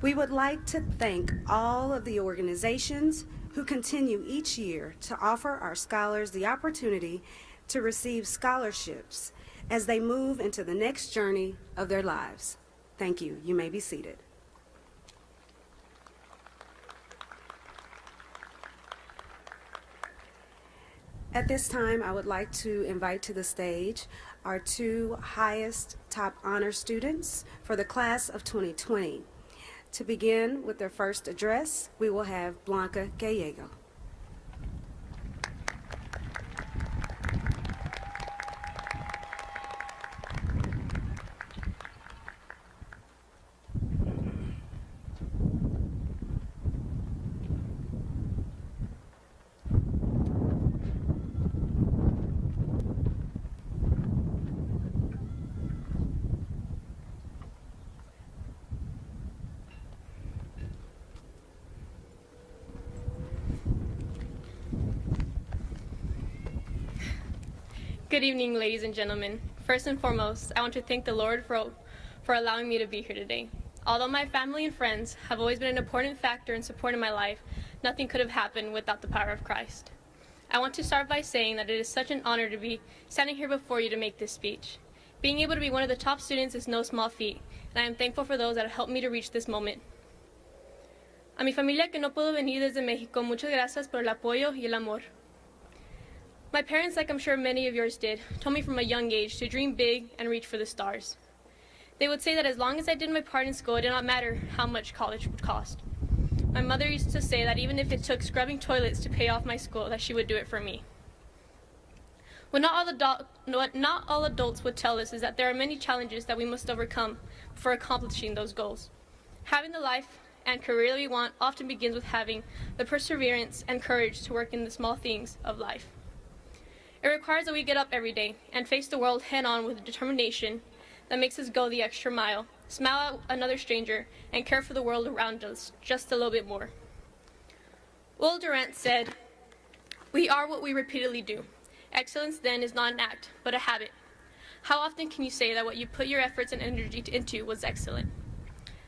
We would like to thank all of the organizations who continue each year to offer our scholars the opportunity to receive scholarships as they move into the next journey of their lives. Thank you. You may be seated. At this time, I would like to invite to the stage our two highest top honor students for the class of 2020. To begin with their first address, we will have Blanca Gallego. Good evening, ladies and gentlemen. First and foremost, I want to thank the Lord for allowing me to be here today. Although my family and friends have always been an important factor in supporting my life, nothing could have happened without the power of Christ. I want to start by saying that it is such an honor to be standing here before you to make this speech. Being able to be one of the top students is no small feat, and I am thankful for those that have helped me to reach this moment. A mi familia que no puedo venir desde México, muchas gracias por el apoyo y el amor. My parents, like I'm sure many of yours did, told me from a young age to dream big and reach for the stars. They would say that as long as I did my part in school, it did not matter how much college would cost. My mother used to say that even if it took scrubbing toilets to pay off my school, that she would do it for me. What not all adults would tell us is that there are many challenges that we must overcome before accomplishing those goals. Having the life and career that we want often begins with having the perseverance and courage to work in the small things of life. It requires that we get up every day and face the world head-on with a determination that makes us go the extra mile, smile at another stranger, and care for the world around us just a little bit more. Will Durant said, "We are what we repeatedly do. Excellence then is not an act, but a habit." How often can you say that what you put your efforts and energy into was excellent?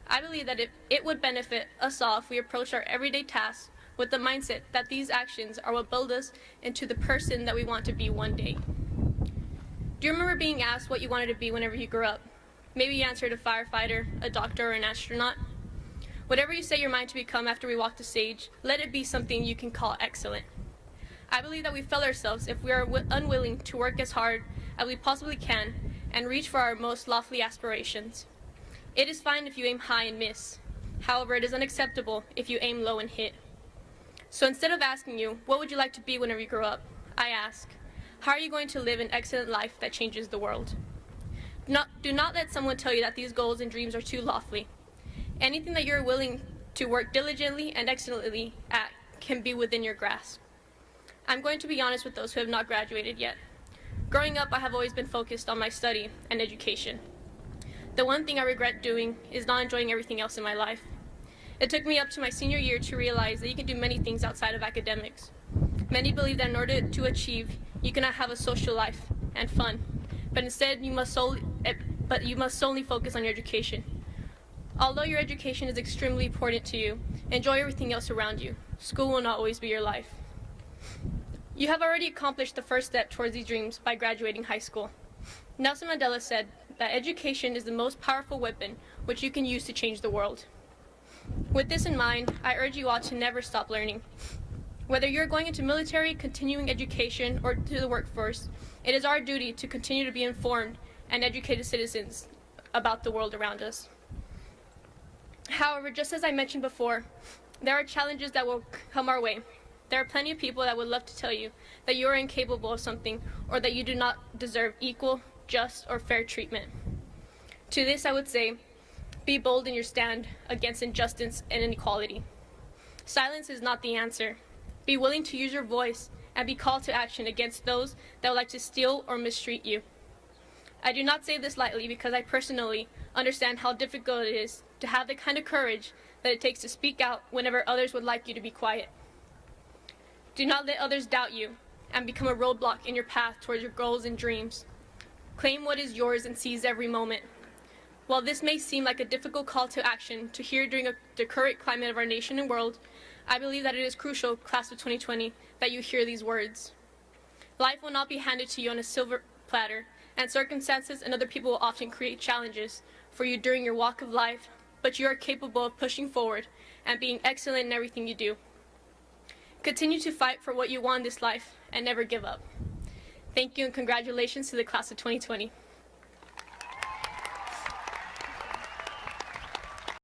I believe that it would benefit us all if we approached our everyday tasks with the mindset that these actions are what build us into the person that we want to be one day. Do you remember being asked what you wanted to be whenever you grew up? Maybe you answered a firefighter, a doctor, or an astronaut. Whatever you set your mind to become after we walk the stage, let it be something you can call excellent. I believe that we fail ourselves if we are unwilling to work as hard as we possibly can and reach for our most lofty aspirations. It is fine if you aim high and miss. However, it is unacceptable if you aim low and hit. So instead of asking you, what would you like to be whenever you grow up? I ask, how are you going to live an excellent life that changes the world? Do not let someone tell you that these goals and dreams are too lofty. Anything that you're willing to work diligently and excellently at can be within your grasp. I'm going to be honest with those who have not graduated yet. Growing up, I have always been focused on my study and education. The one thing I regret doing is not enjoying everything else in my life. It took me up to my senior year to realize that you can do many things outside of academics. Many believe that in order to achieve, you cannot have a social life and fun, but instead you must solely focus on your education. Although your education is extremely important to you, enjoy everything else around you. School will not always be your life. You have already accomplished the first step towards these dreams by graduating high school. Nelson Mandela said that education is the most powerful weapon which you can use to change the world. With this in mind, I urge you all to never stop learning. Whether you're going into military, continuing education, or to the workforce, it is our duty to continue to be informed and educated citizens about the world around us. However, just as I mentioned before, there are challenges that will come our way. There are plenty of people that would love to tell you that you are incapable of something or that you do not deserve equal, just, or fair treatment. To this I would say, be bold in your stand against injustice and inequality. Silence is not the answer. Be willing to use your voice and be called to action against those that would like to steal or mistreat you. I do not say this lightly because I personally understand how difficult it is to have the kind of courage that it takes to speak out whenever others would like you to be quiet. Do not let others doubt you and become a roadblock in your path towards your goals and dreams. Claim what is yours and seize every moment. While this may seem like a difficult call to action to hear during the current climate of our nation and world, I believe that it is crucial, class of 2020, that you hear these words. Life will not be handed to you on a silver platter, and circumstances and other people will often create challenges for you during your walk of life, but you are capable of pushing forward and being excellent in everything you do. Continue to fight for what you want in this life and never give up. Thank you and congratulations to the class of 2020.